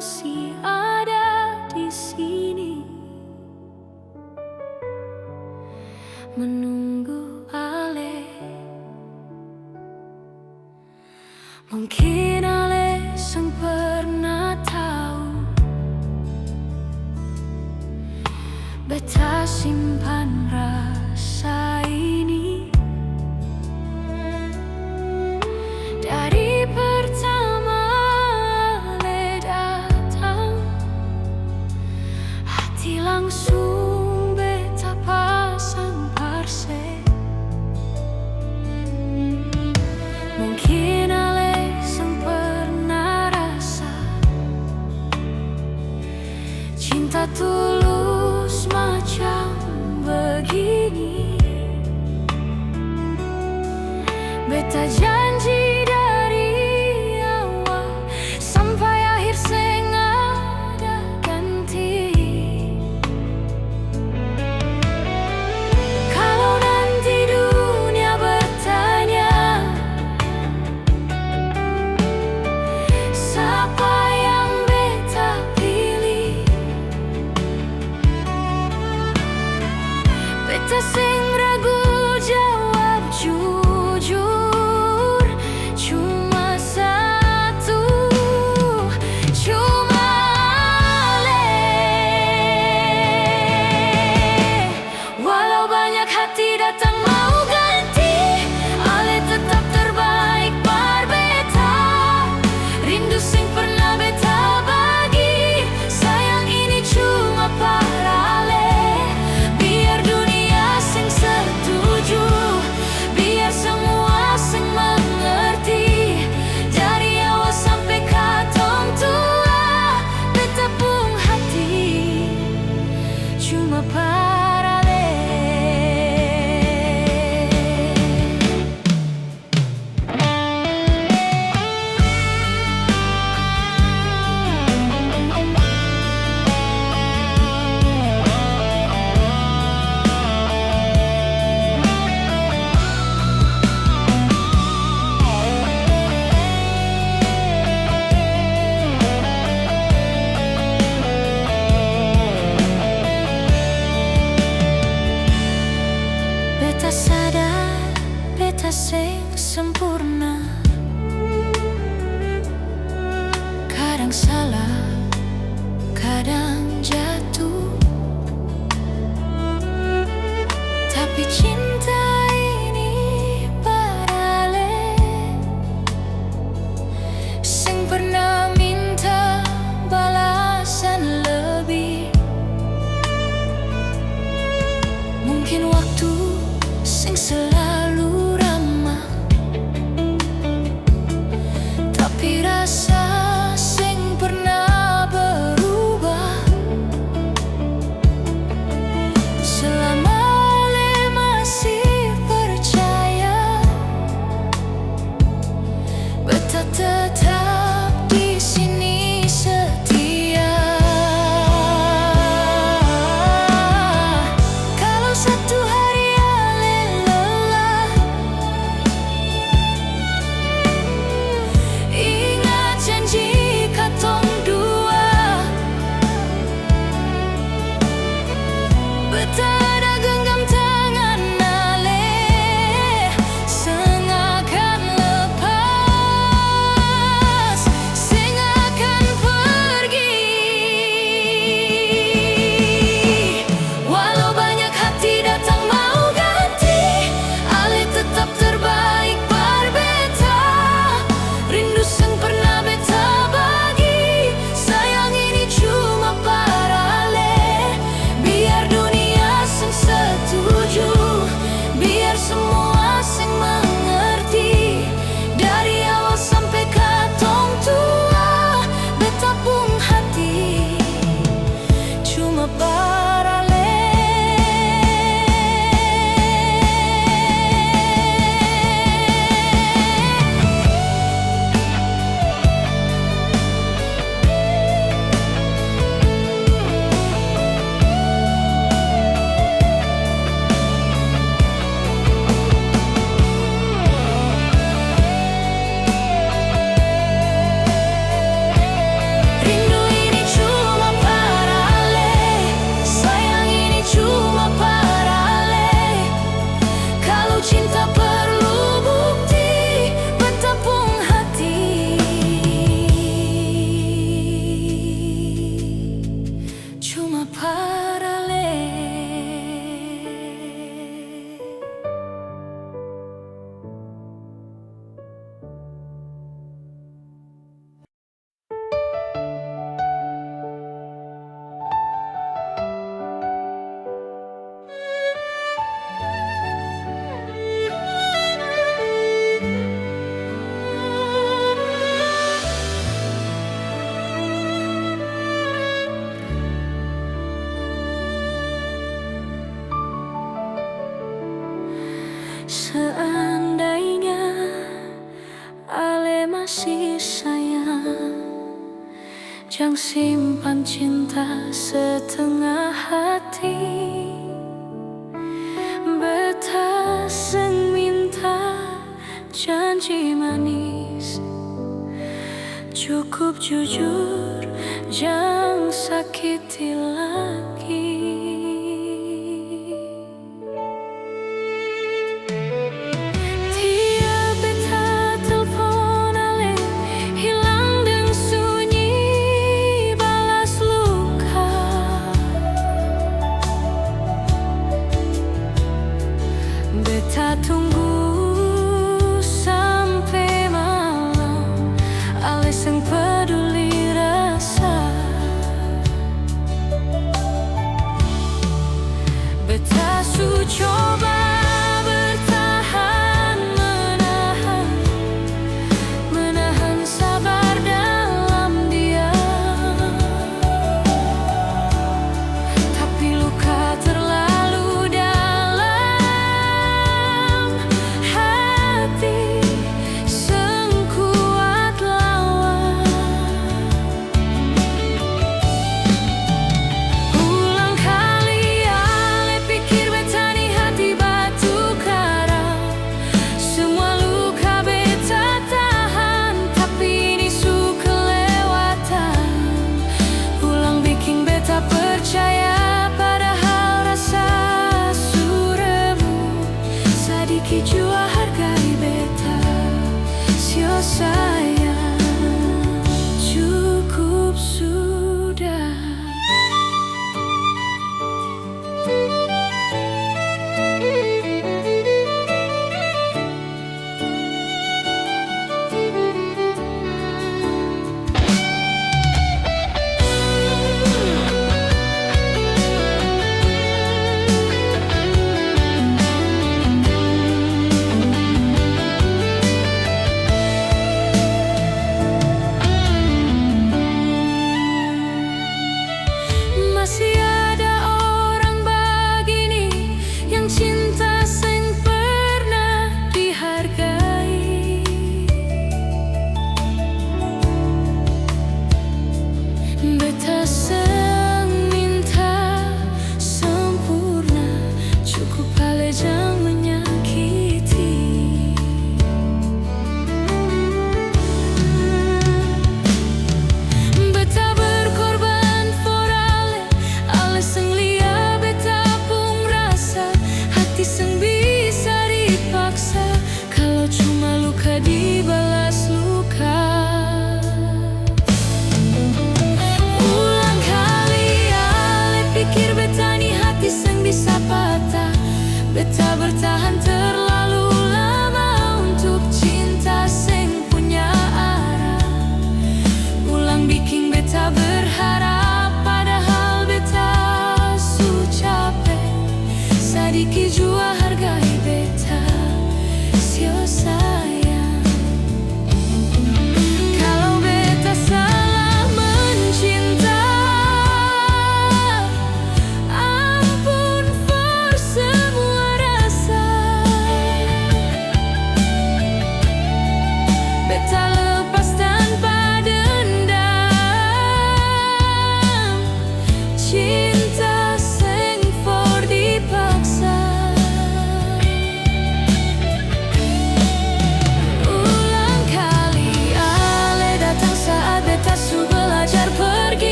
masih ada di sini, menunggu Ale. Mungkin Ale sang pernah tahu beta simpan rasa ini dari pertama Ale datang, hati langsung beta pasang parse. Mungkin Ale sang kasih sayang, jangan simpan cinta setengah hati. Beta sing minta janji manis, cukup jujur, jangan sakiti lagi. Tiap beta telepon ale, hilang deng sunyi balas luka. Beta tunggu sampai malam, ale seng peduli rasa.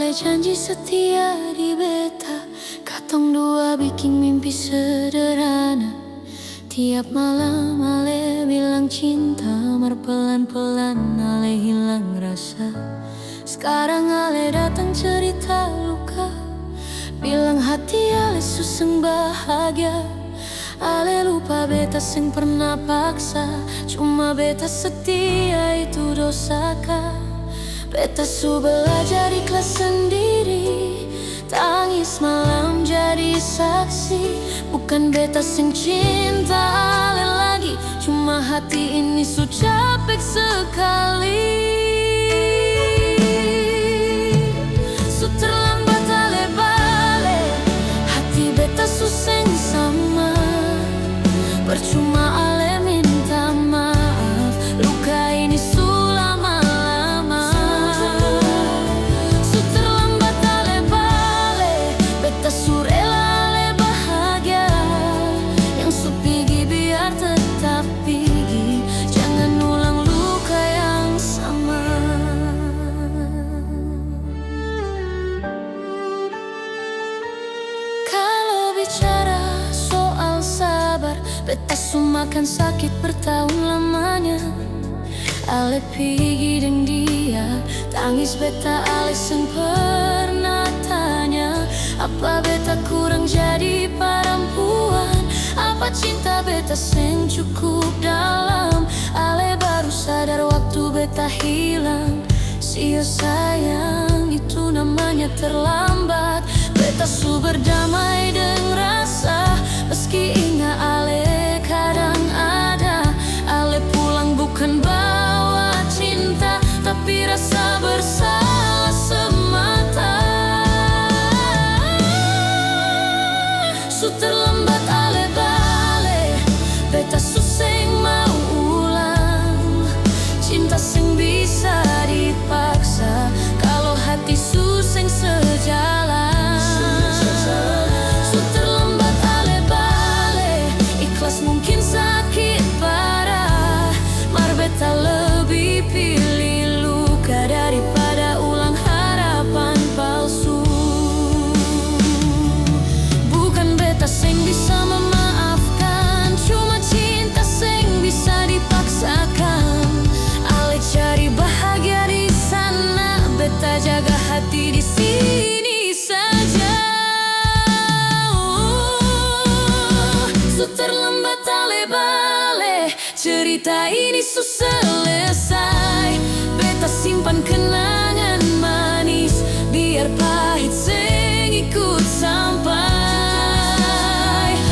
Ale janji setia di beta, katong dua bikin mimpi sederhana. Tiap malam Ale bilang cinta, mar pelan-pelan Ale hilang rasa. Sekarang Ale datang cerita luka, bilang hati Ale suseng bahagia. Ale lupa beta seng pernah paksa, cuma beta setia itu dosaka. Beta su belajar ikhlas sendiri, tangis malam jadi saksi. Bukan beta sing cinta Ale lagi, cuma hati ini su capek sekali. Su terlambat Ale bale, hati beta su seng sama. Percuma Ale minta maaf, luka ini su lama-lama. Su terlambat Ale bale, beta su rela Ale bahagia. Yang su pigi biar tetap pigi, jangan ulang luka yang sama. Kalau bicara soal sabar, beta su makan sakit bertahun lamanya. Ale pigi deng dia, tangis beta Ale seng pernah tanya. Apa beta kurang jadi perempuan? Apa cinta beta seng cukup dalam? Ale baru sadar waktu beta hilang. Sia sayang, itu namanya terlambat. Beta su berdamai dengan rasa, meski ingat Ale kadang ada. Ale pulang bukan bawa cinta, tapi rasa bersalah semata. Su terlambat Ale bale, beta su seng mau ulang. Cinta seng bisa dipaksa, kalau hati su seng sejalan. Su terlambat Ale bale, ikhlas mungkin sakit parah, mar beta lebih pilih luka daripada ulang harapan palsu. Bukan beta seng bisa memaafkan, cuma cinta seng bisa dipaksakan. Ale cari bahagia di sana, beta jaga hati di sini saja. Su terlambat Ale bale, cerita ini su selesai. Beta simpan kenangan manis, biar pahit seng ikut sampai.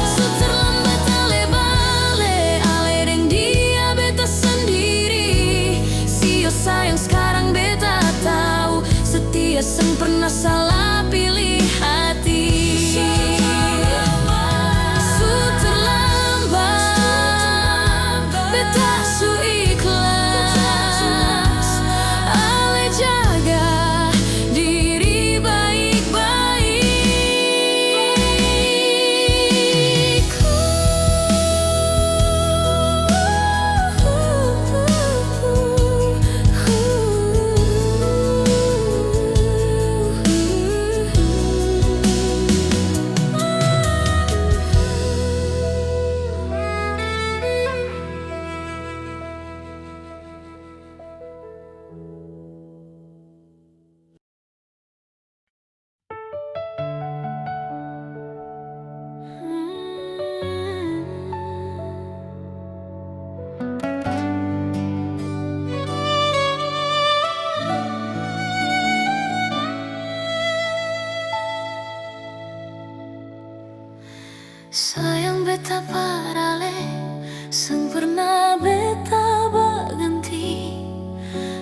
Su terlambat Ale bale, Ale deng dia beta sendiri. Sio sayang sekarang beta tahu, setia seng pernah salah pilih hati. Su terlambat, beta su ikhlas. Ale jaga diri baik-baik. Sayang beta parale, seng pernah beta baganti.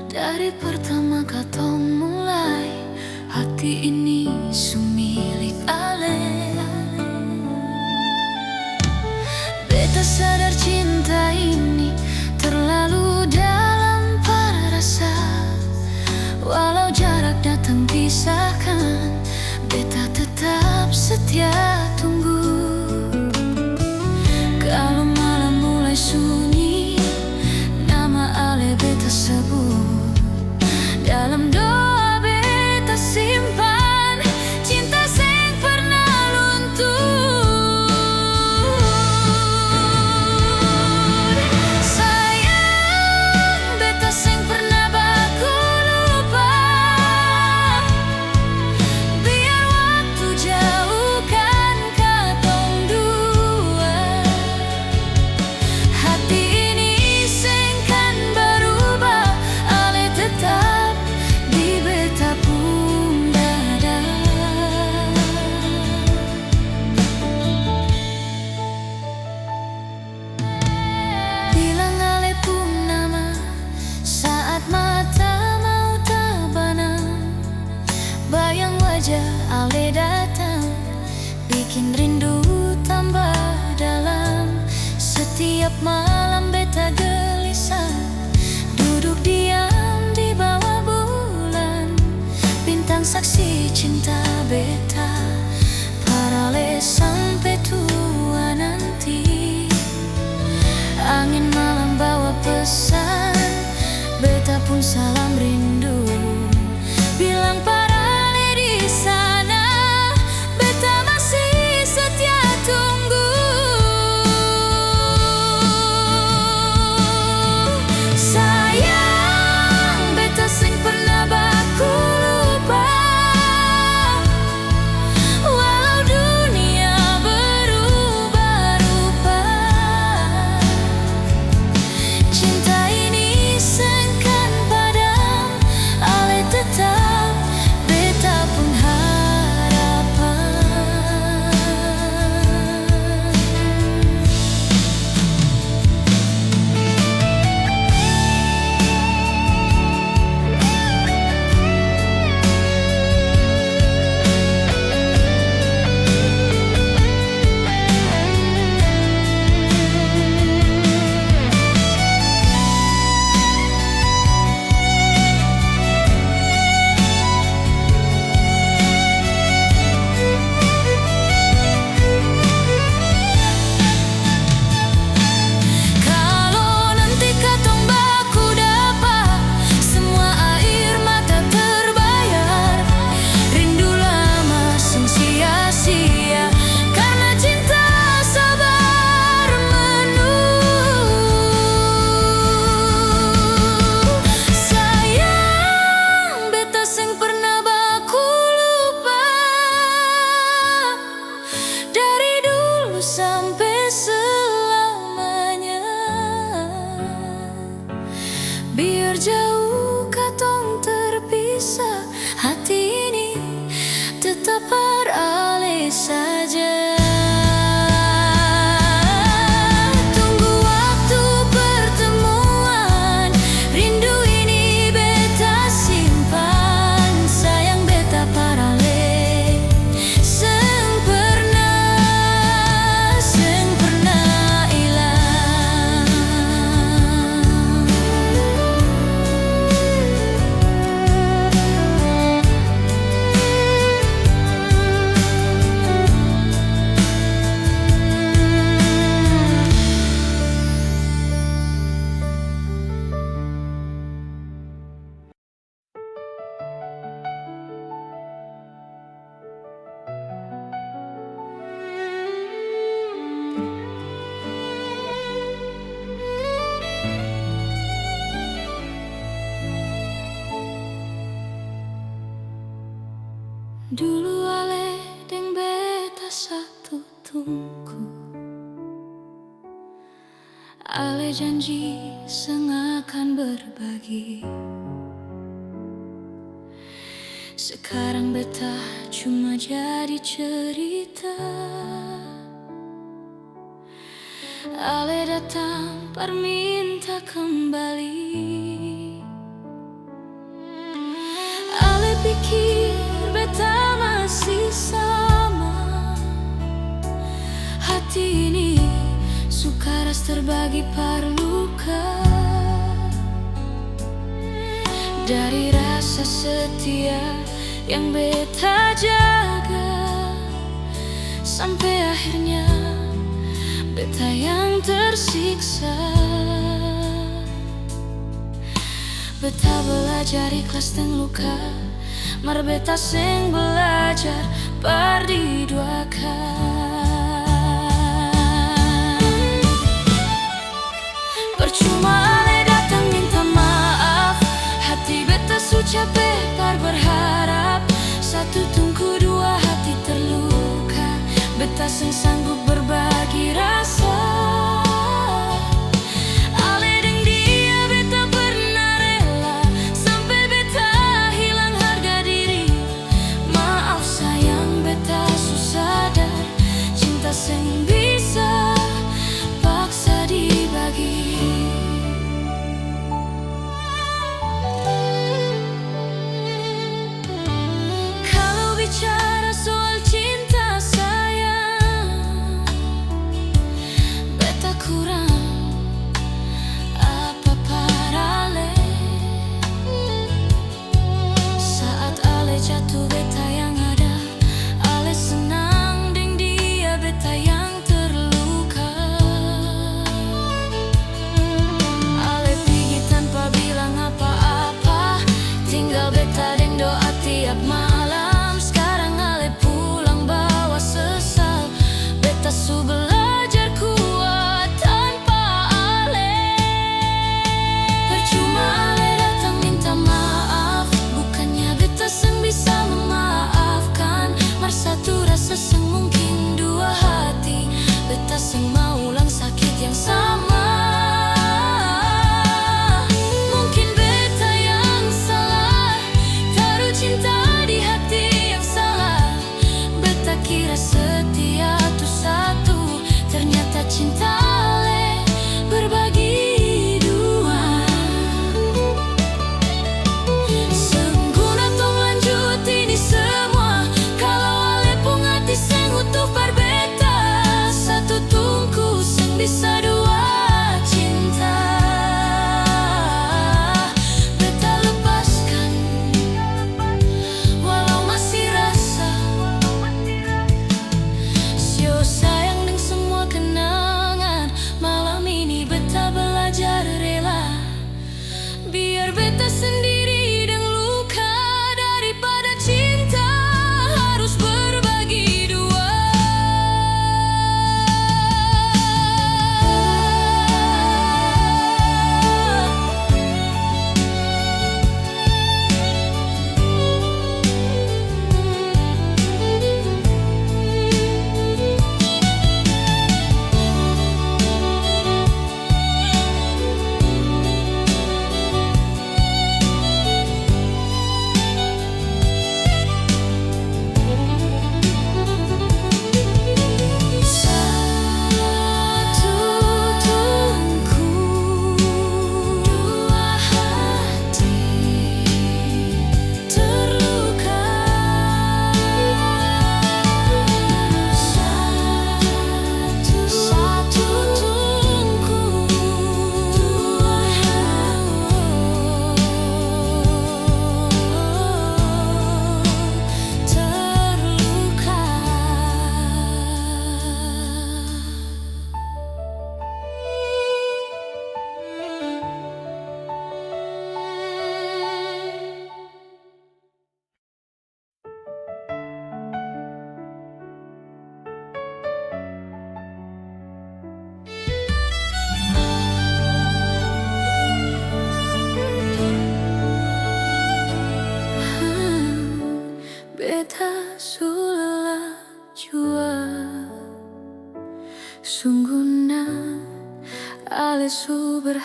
Dari pertama katong mulai, hati ini su milik Ale. Beta sadar cinta ini terlalu dalam pada rasa. Walau jarak datang pisahkan, beta tetap setia tunggu. Kalau malam mulai sunyi, nama Ale beta sebut, dalam doa beta simpan. Makin rindu tambah dalam. Setiap malam beta gelisah, duduk diam di bawah bulan, bintang saksi cinta beta, paralel sampai tua nanti. Angin malam bawa pesan, beta pun salam rindu. Bilang paralel di sana, beta masih setia tunggu. Sayang, beta sing pernah baku lupa. Walau dunia berubah rupa, cinta ini sengkan padam, ale tetap beta pun harapan. Kalau nanti katong baku dapat, semua air mata terbayar. Rindu lama sing sia-sia, karena cinta sabar menunggu. Sayang, beta sing pernah baku lupa. Dari dulu sampai selamanya, biar jauh katong terpisah, hati ini tetap beralih saja. Tunggu waktu pertemuan, rindu ini beta simpan. Sayang, beta paralel seng pernah hilang. Dulu ale deng beta satu tungku, ale janji seng akan berbagi. Sekarang beta cuma jadi cerita. Ale datang perminta kembali. Ale pikir beta masih sama. Hati ini sukaras terbagi par luka. Dari rasa setia yang beta jaga, sampai akhirnya beta yang tersiksa. Beta belajar ikhlas dan luka, mar beta seng belajar perdiduakan. Percuma ale datang minta maaf, hati beta su capek par berharap. Satu tungku dua hati terluka, beta seng sanggup berbagi rasa. Sing bisa paksa dibagi. Kalau bicara soal cinta sayang,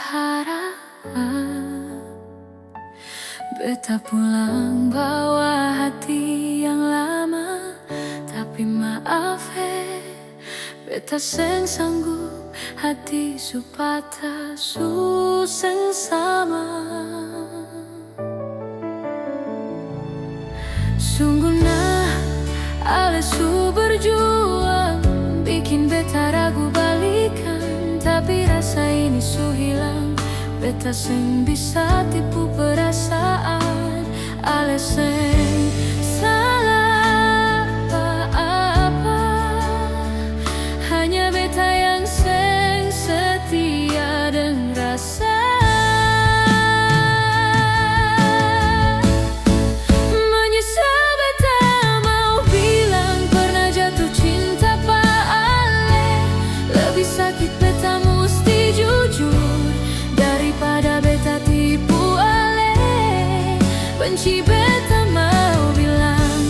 berharap beta pulang bawa hati yang lama. Tapi maaf beta seng sanggup hati supata suseng sama. Sungguh nah ale su berjuang bikin beta ragu balikan. Tapi rasa ini su hilang, beta seng bisa tipu perasaan. Ale seng salah apa-apa, hanya beta yang seng setia dengan rasa. Menyesal beta mau bilang pernah jatuh cinta pa ale. Lebih sakit beta musti jujur daripada beta tipu ale. Benci beta mau bilang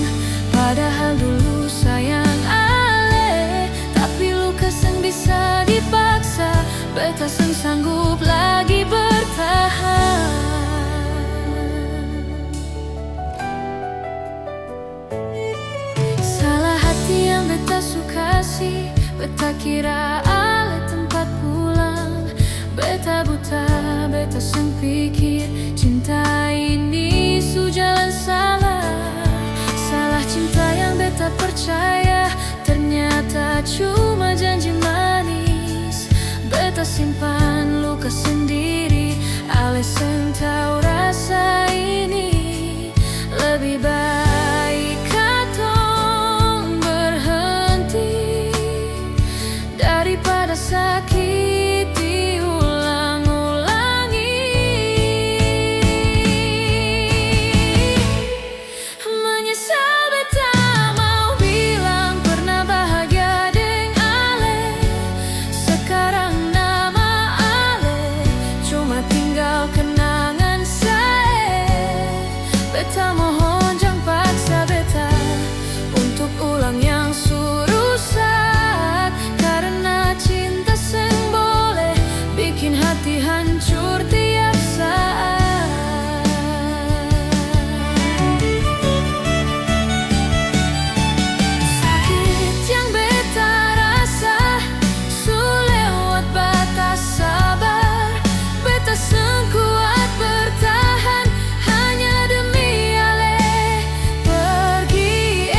padahal dulu sayang ale. Tapi luka seng bisa dipaksa, beta seng sanggup lagi bertahan. Salah hati yang beta suka sih, beta kira ale tempat pulang. Beta buta, beta seng pikir cinta ini su jalan salah. Salah cinta yang beta percaya ternyata cuma janji manis. Beta simpan luka sendiri, ale seng tahu rasa ini. Lebih baik katong berhenti daripada sakiti ulang-ulangi. Menyesal beta mau bilang pernah bahagia deng ale. Sekarang nama ale cuma tinggal kenangan sae. Beta mohon jangan paksa beta untuk ulang yang su rusak. Karena cinta seng boleh bikin hati hancur tiap saat. Sakit yang beta rasa su lewat batas sabar. Beta seng kuat bertahan hanya demi ale. Pergi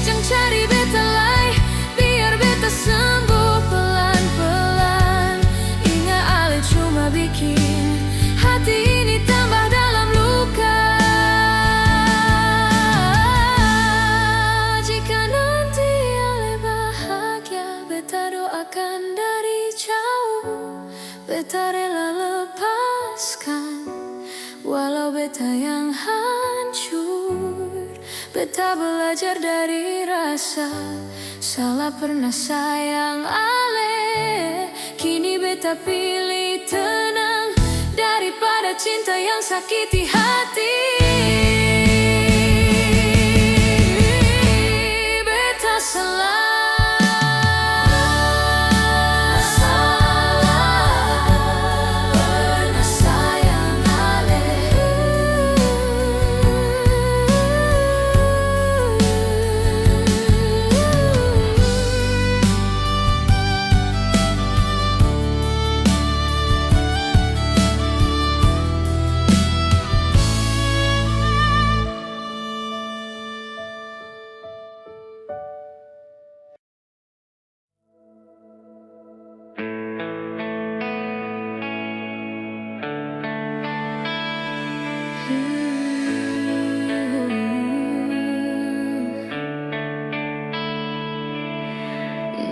jangan cari beta lai, biar beta sembuh pelan-pelan. Ingat ale cuma bikin hati ini tambah dalam luka. Jika nanti ale bahagia, beta doakan dari jauh. Beta rela lepaskan walau beta yang hancur. Beta belajar dari rasa salah pernah sayang ale. Kini beta pilih tenang daripada cinta yang sakiti hati. Beta salah pernah sayang ale.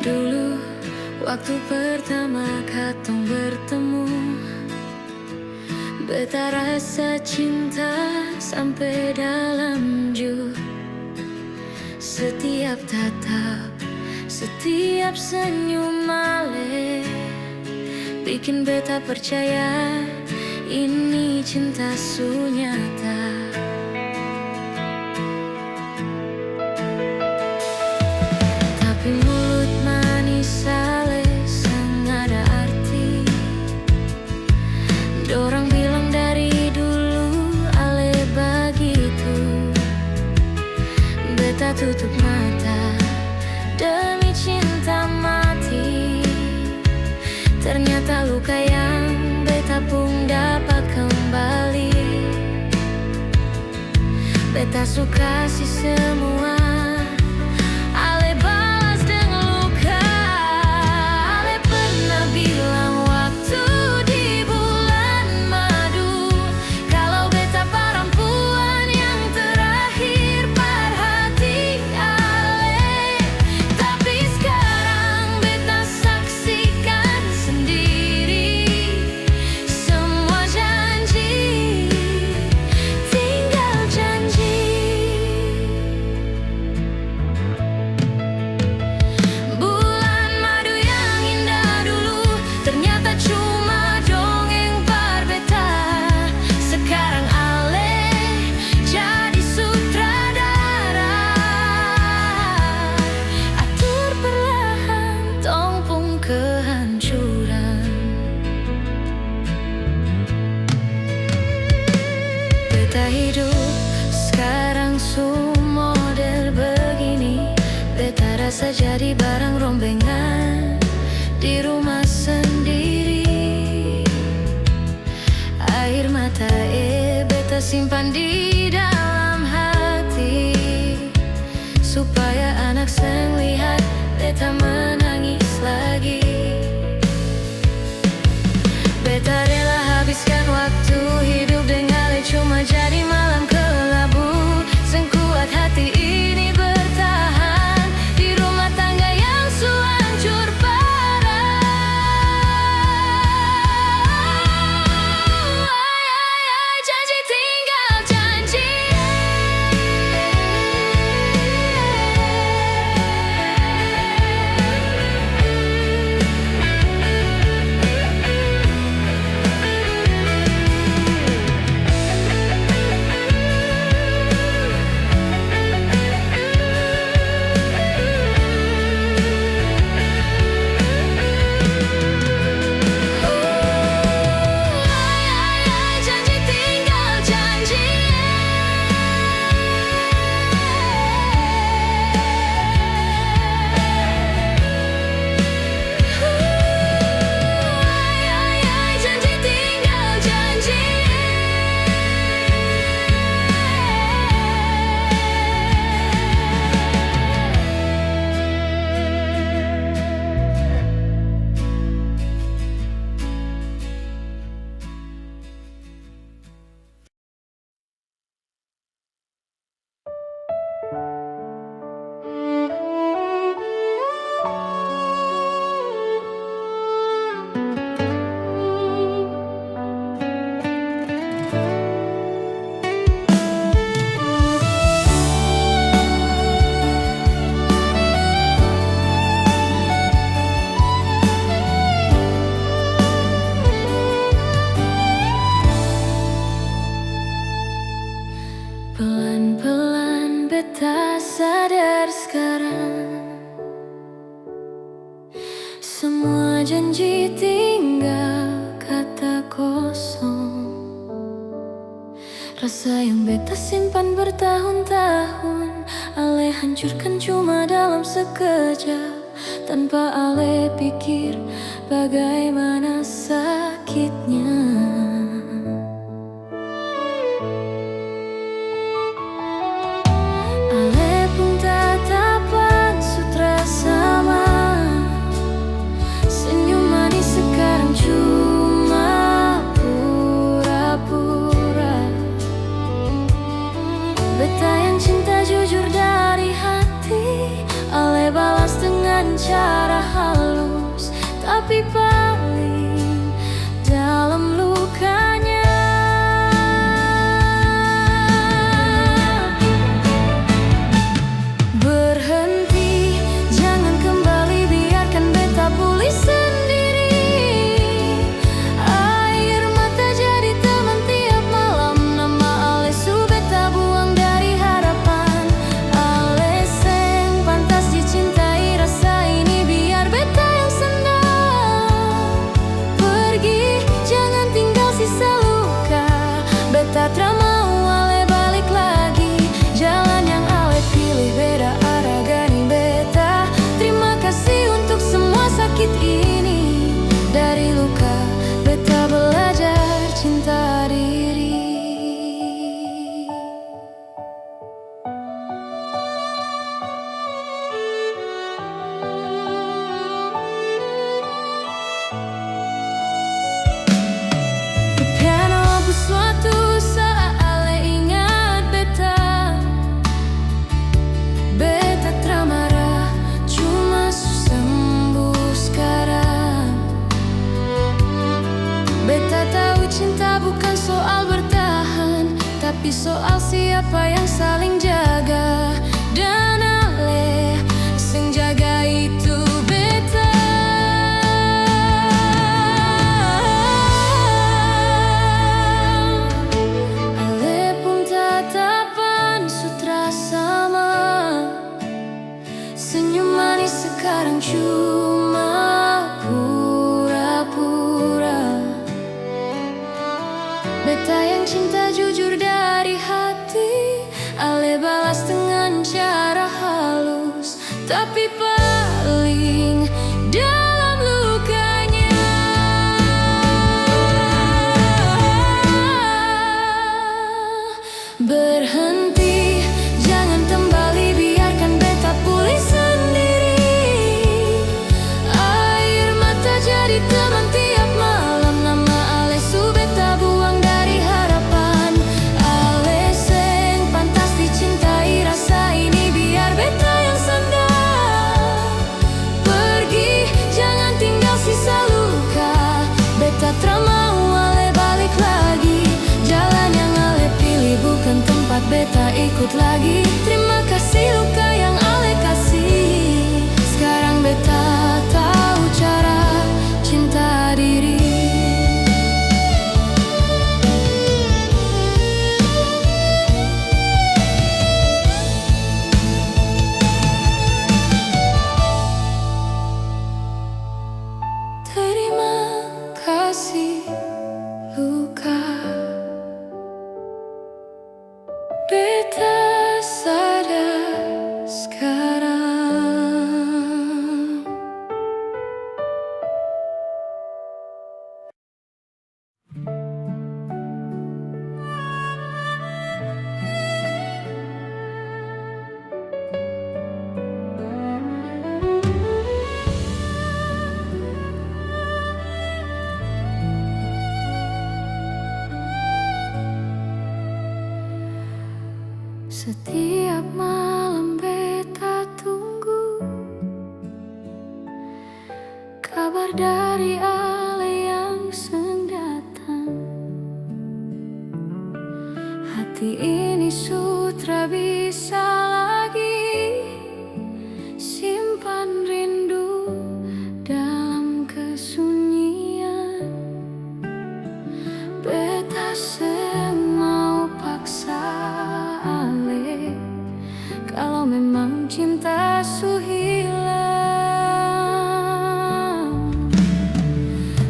Dulu waktu pertama katong bertemu, beta rasa cinta sampai dalam ju. Setiap tatap, setiap senyum ale bikin beta percaya ini cinta su nyata. Tapi mulut manis ale sang ada arti. tutup mata demi cinta mati. Ternyata luka yang beta pun dapat kembali. Beta suka si semua. Ale balas dengan luka. Ale pernah bilang waktu di bulan madu, kalau beta perempuan yang terakhir perhati ale. Tapi sekarang beta saksikan sendiri, semua janji tinggal janji. Bulan madu yang indah dulu ternyata cuma dongeng berbeta. Sekarang ale jadi sutradara, atur perlahan tongpung kehancuran. Beta hidup sekarang model begini. Beta rasa jadi barang rombengan di rumah sendiri. Air mata beta simpan di dalam hati, supaya anak seng lihat beta menangis lagi. Beta rela habiskan waktu hidup dengan ale cuma jadi malam kelabu. Sengkuat hati ini bertahan di rumah tangga yang hancur parah. Janji tinggal janji. Janji tinggal janji. Janji tinggal janji. Pelan-pelan beta sadar sekarang, semua janji tinggal kata kosong. Rasa yang beta simpan bertahun-tahun, ale hancurkan cuma dalam sekejap. Tanpa ale pikir bagaimana sakitnya. Ale pun tatapan sutra sama, senyum manis sekarang cuma pura-pura. Beta yang cinta jujur dari hati, ale balas dengan cara halus, tapi paling dalam lukanya. Berhenti, jangan kembali, biarkan beta pulih sendiri. Air mata jadi teman tiap malam, nama ale su beta buang dari harapan. Ale seng pantas dicintai, rasa ini biar beta yang sendal. Pergi, jangan tinggal sisa luka. Beta tra mau ale balik lagi, jalan yang ale pilih beda. tapi soal siapa yang saling jaga. Dan ale sing jaga itu beta. Ale pun tatapan sutra sama, senyum manis sekarang cuma pura-pura. Beta yang cinta jujur dari hati, ale balas dengan cara halus, tapi paling dalam lukanya. Berhenti, jangan kembali, biarkan beta pulih sendiri. Air mata jadi teman tiap malam, nama ale su beta buang dari harapan. Ale seng pantas dicintai, rasa ini biar beta yang sandar. Pergi, jangan tinggal sisa luka. Beta tramau ale balik lagi. Jalan yang ale pilih bukan tempat beta ikut lagi. Terima kasih luka yang ale kasih. Sekarang beta tahu cara cinta diri. Terima kasih luka. Beta sadar sekarang. Setiap malam beta tunggu kabar dari ale yang seng datang. Hati ini sutra bisa lagi simpan rindu dalam kesunyian. Beta seng mau paksa ale, kalau memang cinta su hilang.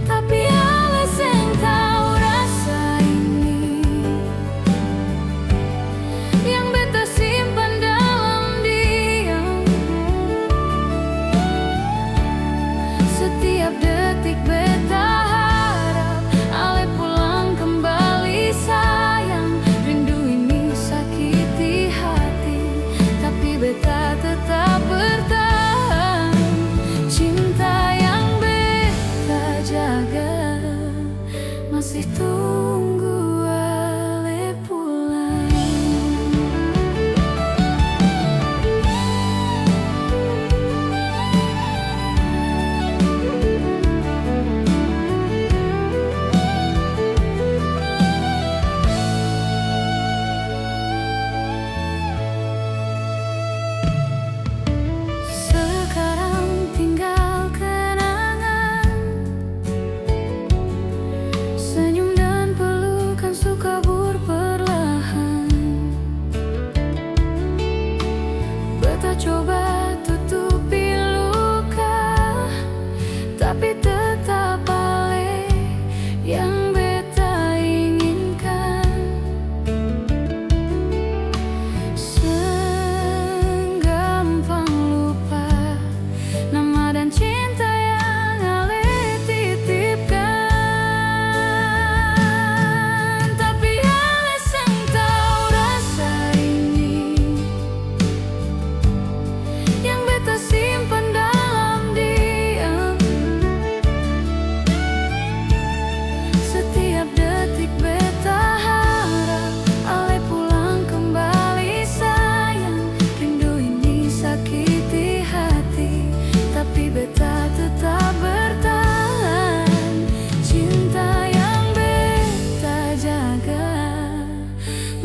Tapi ale seng tahu rasa ini yang beta simpan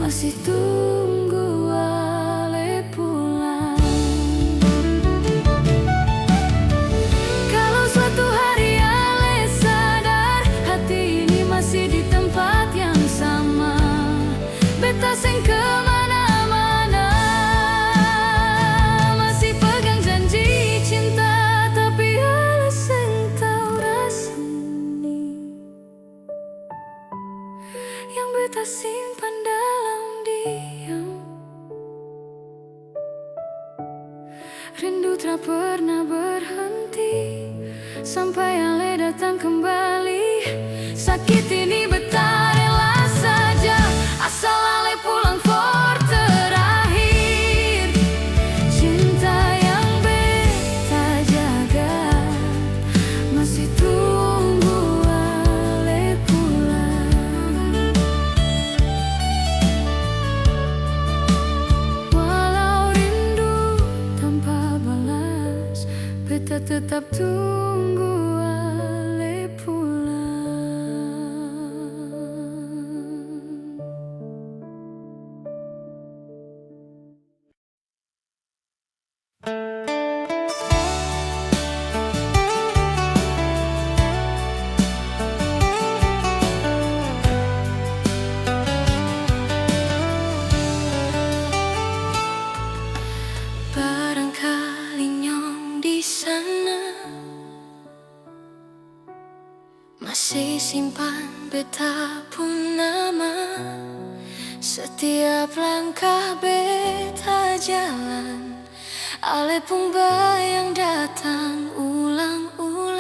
masih tunggu Ale pulang. Kalau suatu hari Ale sadar hati ini masih di tempat yang sama, beta seng kemana-mana, masih pegang janji cinta, tapi Ale seng tahu rasa ini yang beta simpan dalam diam. Rindu tak pernah berhenti sampai Ale datang kembali. Sakit ini beta rela saja, asal Ale pulang for terakhir. Cinta yang beta jaga masih tunggu Ale pulang. Walau rindu tanpa balas, beta tetap tunggu Ale pulang. Barangkali nyong di sana masih simpan beta pun nama. Setiap langkah beta jalan, Ale pun bayang datang ulang-ulang.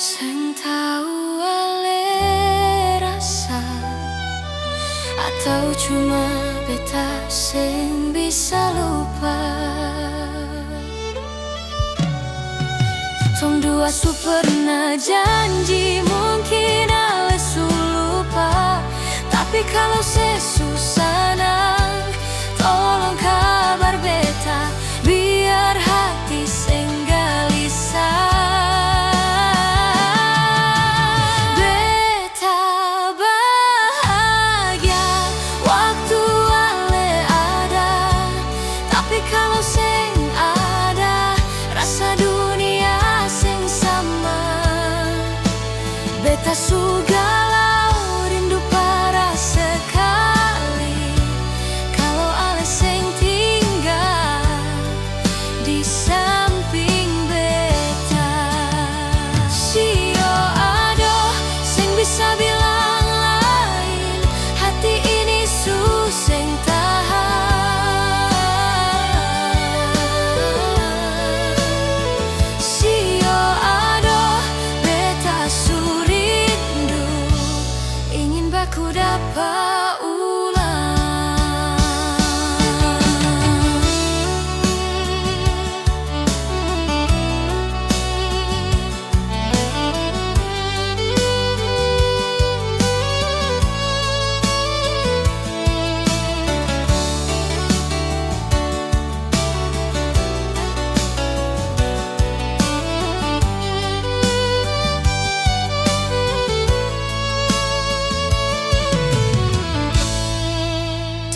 Seng tahu Ale rasa atau cuma beta seng bisa lupa. Tong dua su pernah janji mungkin Ale su lupa, tapi kalau sesusah nang tolong kabar beta biar hati seng gelisah. Beta bahagia waktu Ale ada, tapi kalau seng ada rasa dunia seng sama. Beta su galau rindu parah sekali kalau Ale seng tinggal di samping beta. Sio aduh seng bisa bilang lain, hati ini su seng tahan. Sio aduh beta su rindu, ingin baku dapat ulang.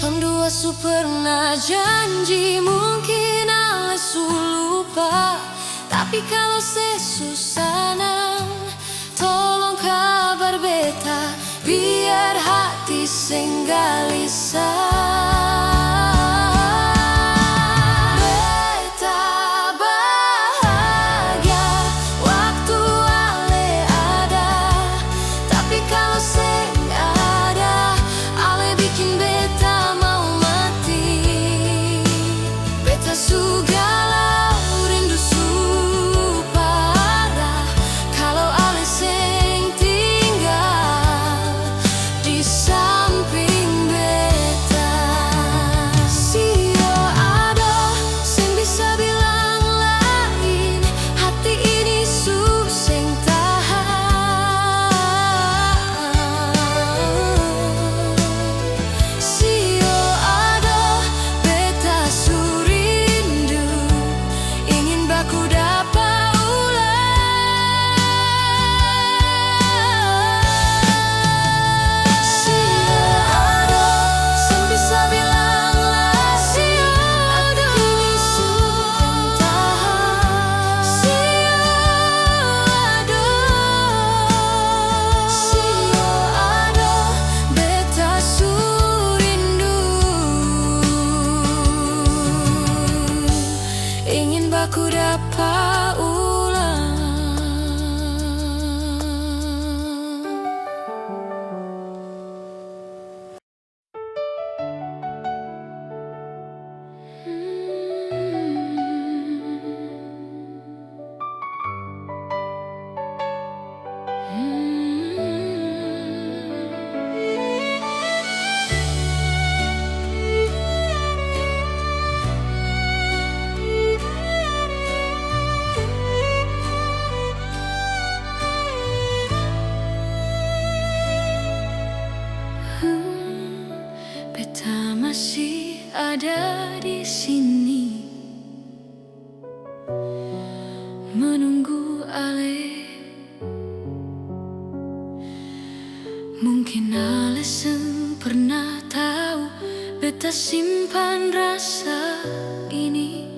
Tong dua su pernah janji mungkin Ale su lupa, tapi kalau sesusah nang tolong kabar beta biar hati seng gelisah. Beta bahagia waktu Ale ada, tapi kalau seng ada Ale bikin beta mau mati. Beta su galau rindu su parah kalau Ale seng tinggal di samping beta. Mungkin ale seng pernah tahu beta simpan rasa ini.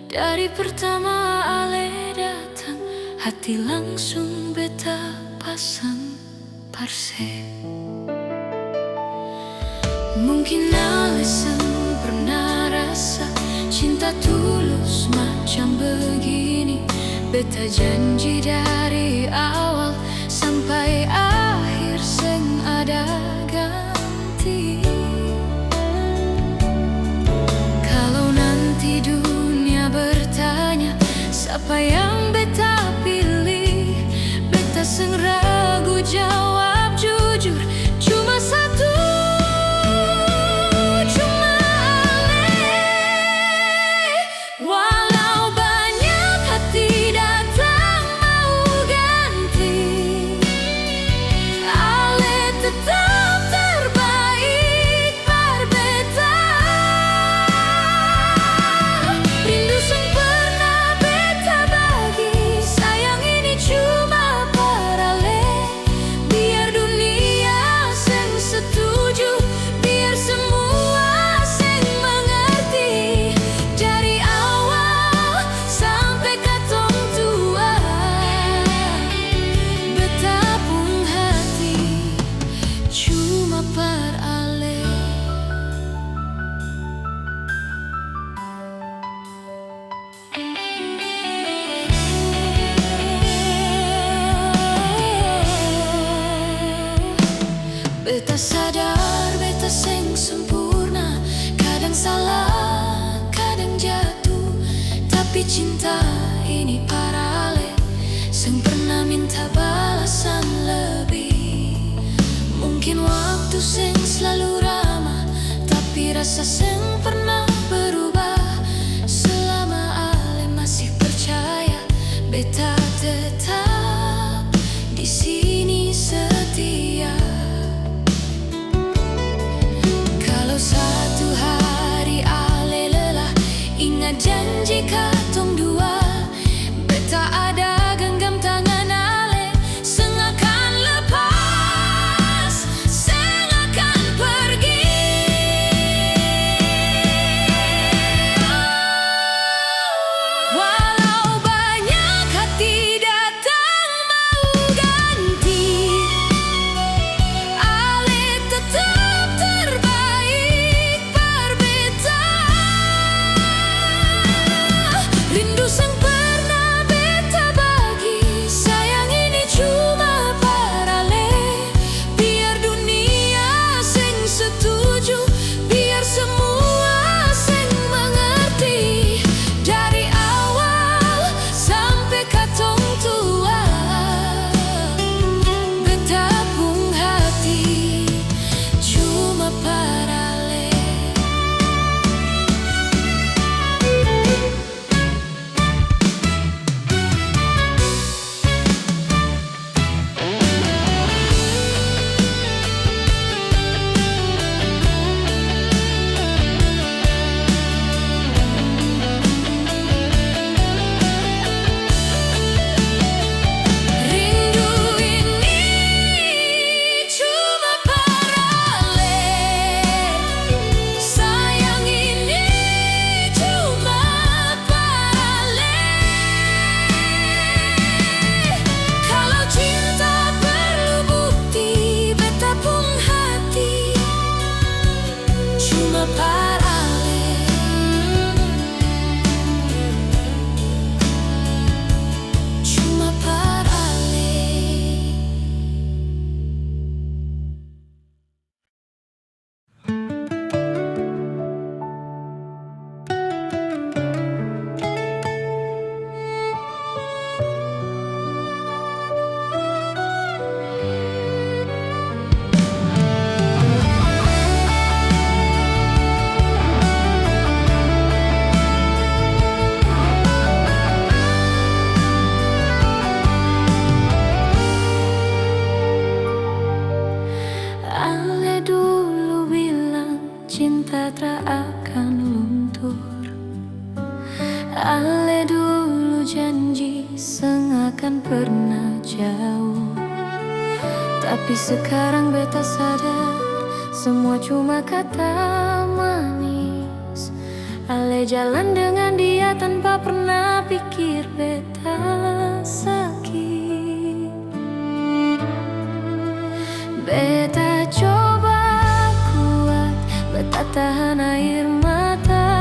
Dari pertama ale datang, hati langsung beta pasang parse. Mungkin ale seng pernah rasa cinta tulus macam begini. Beta janji dari awal sampai akhir seng ada ganti. Kalau nanti dunia bertanya siapa yang beta pilih, beta seng ragu jawab jujur, cuma satu, cuma ale. Walau banyak hati datang mau ganti, ale tetap terbaik par beta. Rindu seng pernah beta bagi, sayang ini cuma par ale. Biar dunia seng setuju, biar semua seng mengerti. Dari awal sampai katong tua, beta pun hati cuma par ale. Beta sadar beta seng sempurna, kadang salah, kadang jatuh. Tapi cinta ini par ale seng pernah minta balasan lebih. Mungkin waktu seng selalu ramah, tapi rasa seng pernah berubah. Selama ale masih percaya, beta tetap di sini setia. Kalau satu hari ale lelah, ingat janji katong dua. Beta ada genggam tangan ale, seng akan lepas, seng akan pergi. Walau banyak hati datang mau ganti, ale tetap terbaik par beta. Rindu seng pernah beta bagi, sayang ini cuma par ale. Biar dunia seng setuju, biar semua seng mengerti. Dari awal sampai katong tua, beta pun hati cuma par ale. Rindu ini cuma par ale, sayang ini cuma par ale. Kalau cinta perlu bukti, beta pun hati cuma par ale. Cuma par ale. Ale dulu bilang cinta tak akan luntur. Ale dulu janji seng akan pernah jauh. Tapi sekarang beta sadar semua cuma kata manis. Ale jalan dengan dia tanpa pernah pikir beta sakit. Beta coba kuat, beta tahan air mata,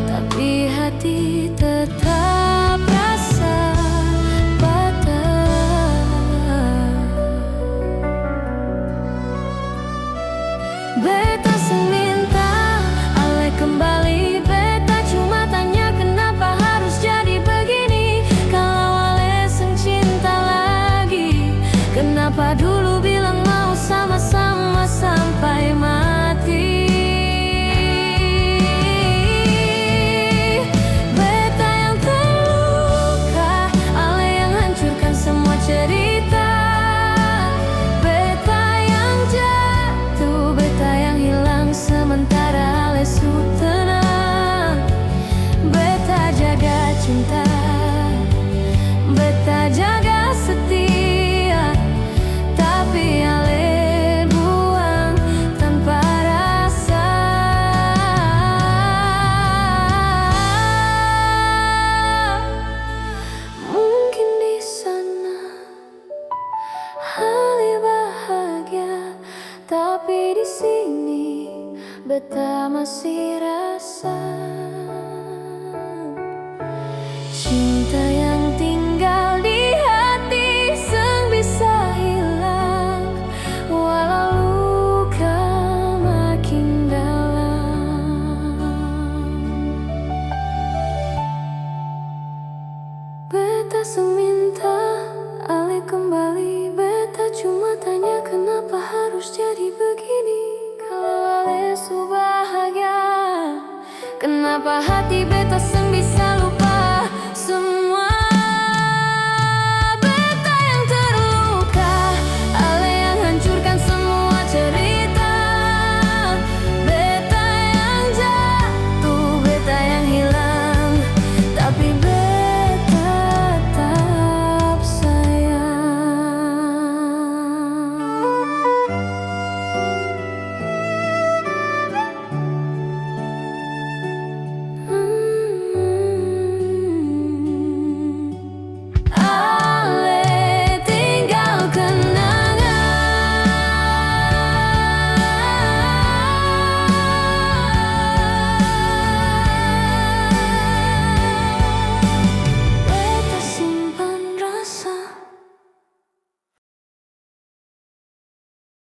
tapi hati tetap rasa patah. Beta seminta ale kembali, beta cuma tanya kenapa harus jadi begini. Kalau ale seng cinta lagi, kenapa dulu bilang mau sama-sama sampai mati. Beta yang terluka, ale yang hancurkan semua cerita. Beta yang jatuh, beta yang hilang, sementara ale su tenang. Beta jaga cinta, beta jaga setia, tapi ale buang tanpa rasa. Mungkin di sana ale bahagia, tapi di sini beta masih rasa cinta yang tinggal di hati seng bisa hilang, walau luka makin dalam. Beta seminta ale kembali, beta cuma tanya kenapa harus jadi begini. Kalau ale su bahagia, kenapa hati beta